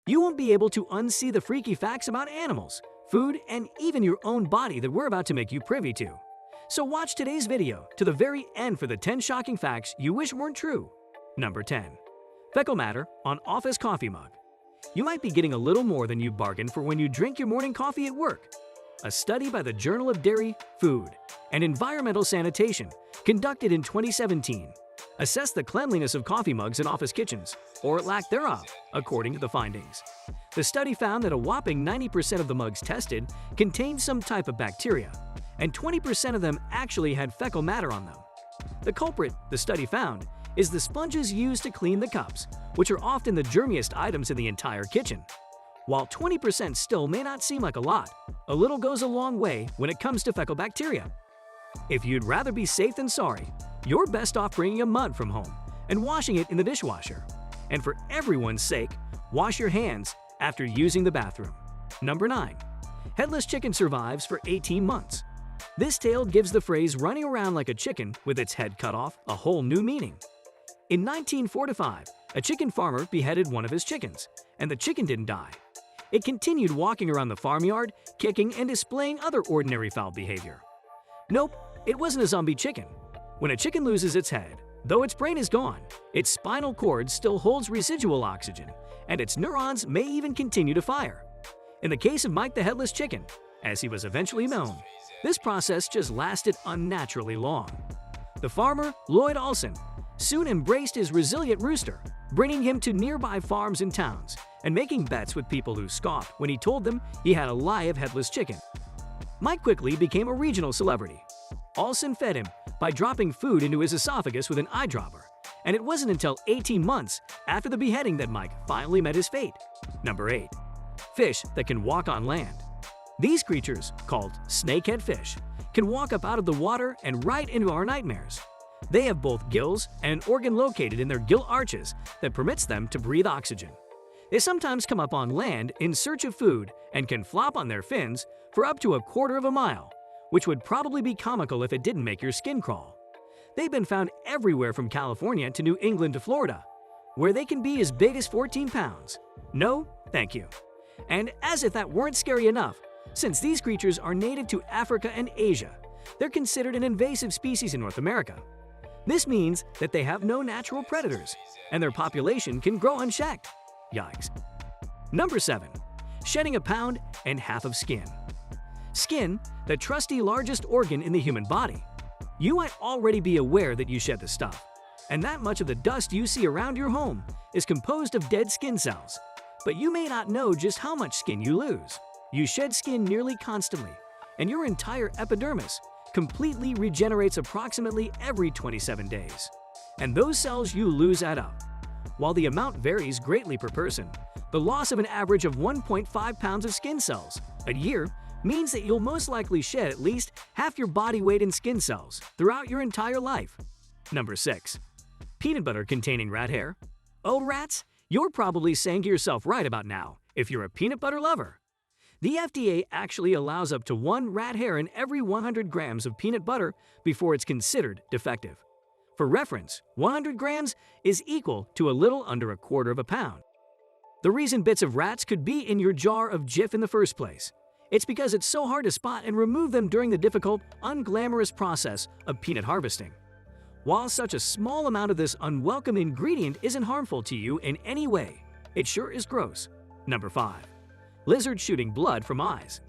You won't be able to unsee the freaky facts about animals, food, and even your own body that we're about to make you privy to. So watch today's video to the very end for the 10 shocking facts you wish weren't true. Number 10. Fecal matter on office coffee mug. You might be getting a little more than you bargained for when you drink your morning coffee at work. A study by the Journal of Dairy, Food, and Environmental Sanitation, conducted in 2017, assessed the cleanliness of coffee mugs in office kitchens, or lack thereof, according to the findings. The study found that a whopping 90% of the mugs tested contained some type of bacteria, and 20% of them actually had fecal matter on them. The culprit, the study found, is the sponges used to clean the cups, which are often the germiest items in the entire kitchen. While 20% still may not seem like a lot, a little goes a long way when it comes to fecal bacteria. If you'd rather be safe than sorry, you're best off bringing a mug from home and washing it in the dishwasher. And for everyone's sake, wash your hands after using the bathroom. Number 9. Headless chicken survives for 18 months. This tale gives the phrase running around like a chicken with its head cut off a whole new meaning. In 1945, a chicken farmer beheaded one of his chickens, and the chicken didn't die. It continued walking around the farmyard, kicking and displaying other ordinary foul behavior. Nope, it wasn't a zombie chicken. When a chicken loses its head, though its brain is gone, its spinal cord still holds residual oxygen, and its neurons may even continue to fire. In the case of Mike the Headless Chicken, as he was eventually known, this process just lasted unnaturally long. The farmer, Lloyd Olson, soon embraced his resilient rooster, bringing him to nearby farms and towns and making bets with people who scoffed when he told them he had a live headless chicken. Mike quickly became a regional celebrity. Olson fed him by dropping food into his esophagus with an eyedropper, and it wasn't until 18 months after the beheading that Mike finally met his fate. Number 8. Fish that can walk on land. These creatures, called snakehead fish, can walk up out of the water and right into our nightmares. They have both gills and an organ located in their gill arches that permits them to breathe oxygen. They sometimes come up on land in search of food and can flop on their fins for up to a quarter of a mile, which would probably be comical if it didn't make your skin crawl. They've been found everywhere from California to New England to Florida, where they can be as big as 14 pounds. No, thank you. And as if that weren't scary enough, since these creatures are native to Africa and Asia, they're considered an invasive species in North America. This means that they have no natural predators, and their population can grow unchecked. Yikes. Number 7. Shedding a pound and half of skin. Skin, the trusty largest organ in the human body. You might already be aware that you shed the stuff, and that much of the dust you see around your home is composed of dead skin cells. But you may not know just how much skin you lose. You shed skin nearly constantly, and your entire epidermis completely regenerates approximately every 27 days. And those cells you lose add up. While the amount varies greatly per person, the loss of an average of 1.5 pounds of skin cells a year means that you'll most likely shed at least half your body weight in skin cells throughout your entire life. Number 6. Peanut butter containing rat hair. Oh, rats? You're probably saying to yourself right about now, if you're a peanut butter lover. The FDA actually allows up to 1 rat hair in every 100 grams of peanut butter before it's considered defective. For reference, 100 grams is equal to a little under a quarter of a pound. The reason bits of rats could be in your jar of Jif in the first place, it's because it's so hard to spot and remove them during the difficult, unglamorous process of peanut harvesting. While such a small amount of this unwelcome ingredient isn't harmful to you in any way, it sure is gross. Number 5. Lizard shooting blood from eyes.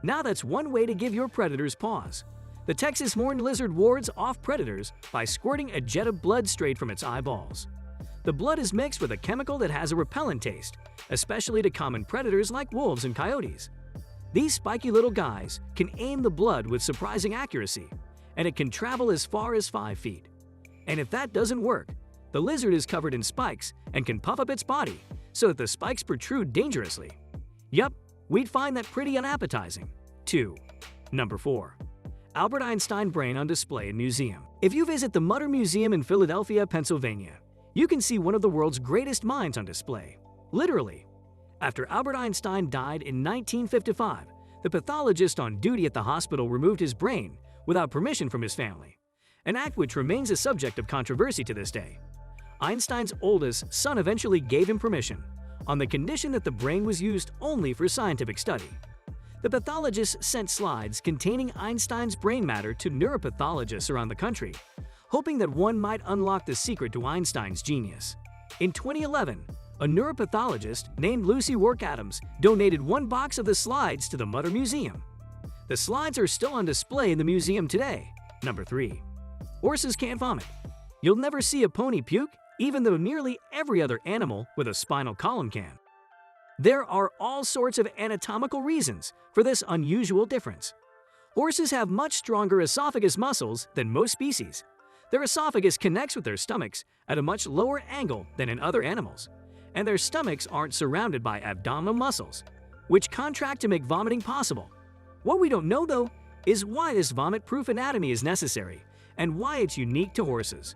Now that's one way to give your predators pause. The Texas horned lizard wards off predators by squirting a jet of blood straight from its eyeballs. The blood is mixed with a chemical that has a repellent taste, especially to common predators like wolves and coyotes. These spiky little guys can aim the blood with surprising accuracy, and it can travel as far as 5 feet. And if that doesn't work, the lizard is covered in spikes and can puff up its body so that the spikes protrude dangerously. Yup, we'd find that pretty unappetizing. 2. Number 4. Albert Einstein brain on display in museum. If you visit the Mutter Museum in Philadelphia, Pennsylvania, you can see one of the world's greatest minds on display. Literally. After Albert Einstein died in 1955, the pathologist on duty at the hospital removed his brain without permission from his family, an act which remains a subject of controversy to this day. Einstein's oldest son eventually gave him permission, on the condition that the brain was used only for scientific study. The pathologists sent slides containing Einstein's brain matter to neuropathologists around the country, hoping that one might unlock the secret to Einstein's genius. In 2011, a neuropathologist named Lucy Work-Adams donated one box of the slides to the Mutter Museum. The slides are still on display in the museum today. Number 3. Horses can't vomit. You'll never see a pony puke, even though nearly every other animal with a spinal column can. There are all sorts of anatomical reasons for this unusual difference. Horses have much stronger esophagus muscles than most species. Their esophagus connects with their stomachs at a much lower angle than in other animals, and their stomachs aren't surrounded by abdominal muscles, which contract to make vomiting possible. What we don't know, though, is why this vomit-proof anatomy is necessary and why it's unique to horses.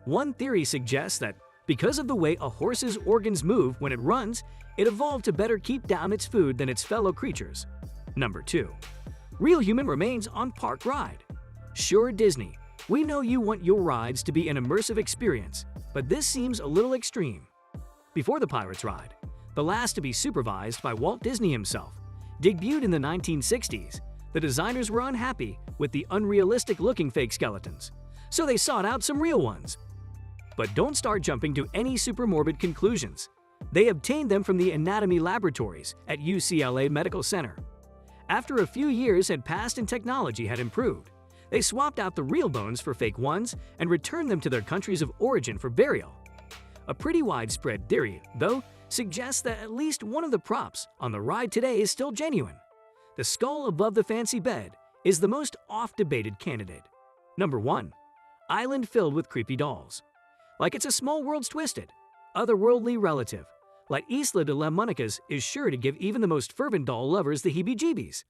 One theory suggests that because of the way a horse's organs move when it runs, it evolved to better keep down its food than its fellow creatures. Number 2. Real human remains on park ride. Sure, Disney, we know you want your rides to be an immersive experience, but this seems a little extreme. Before the Pirates ride, the last to be supervised by Walt Disney himself, debuted in the 1960s, the designers were unhappy with the unrealistic-looking fake skeletons, so they sought out some real ones. But don't start jumping to any super morbid conclusions. They obtained them from the anatomy laboratories at UCLA Medical Center. After a few years had passed and technology had improved, they swapped out the real bones for fake ones and returned them to their countries of origin for burial. A pretty widespread theory, though, suggests that at least one of the props on the ride today is still genuine. The skull above the fancy bed is the most oft-debated candidate. Number 1. Island filled with creepy dolls. Like It's a Small World's twisted, otherworldly relative, like Isla de las Muñecas is sure to give even the most fervent doll lovers the heebie-jeebies.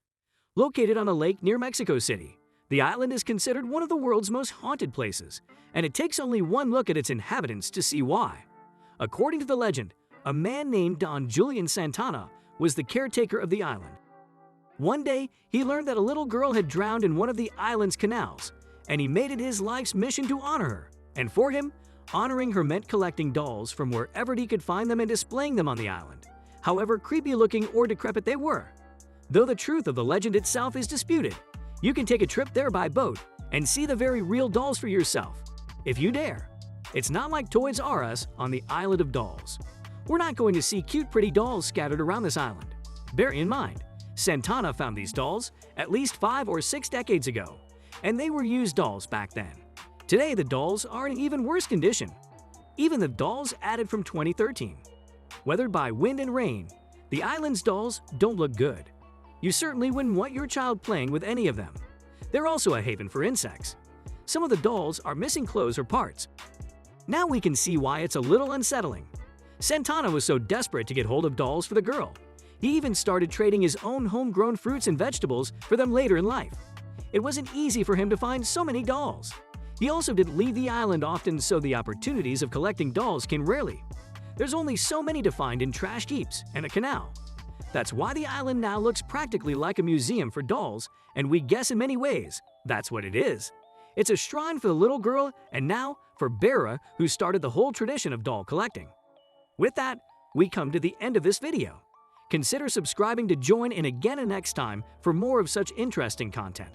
Located on a lake near Mexico City, the island is considered one of the world's most haunted places, and it takes only one look at its inhabitants to see why. According to the legend, a man named Don Julian Santana was the caretaker of the island. One day, he learned that a little girl had drowned in one of the island's canals, and he made it his life's mission to honor her. And for him, honoring her meant collecting dolls from wherever he could find them and displaying them on the island, however creepy-looking or decrepit they were. Though the truth of the legend itself is disputed, you can take a trip there by boat and see the very real dolls for yourself, if you dare. It's not like Toys R Us on the Island of Dolls. We're not going to see cute, pretty dolls scattered around this island. Bear in mind, Santana found these dolls at least 5 or 6 decades ago, and they were used dolls back then. Today, the dolls are in even worse condition. Even the dolls added from 2013. Weathered by wind and rain, the island's dolls don't look good. You certainly wouldn't want your child playing with any of them. They're also a haven for insects. Some of the dolls are missing clothes or parts. Now we can see why it's a little unsettling. Santana was so desperate to get hold of dolls for the girl. He even started trading his own homegrown fruits and vegetables for them later in life. It wasn't easy for him to find so many dolls. He also didn't leave the island often, so the opportunities of collecting dolls came rarely. There's only so many to find in trashed heaps and a canal. That's why the island now looks practically like a museum for dolls, and we guess in many ways that's what it is. It's a shrine for the little girl and now for Bera, who started the whole tradition of doll collecting. With that, we come to the end of this video. Consider subscribing to join in again next time for more of such interesting content.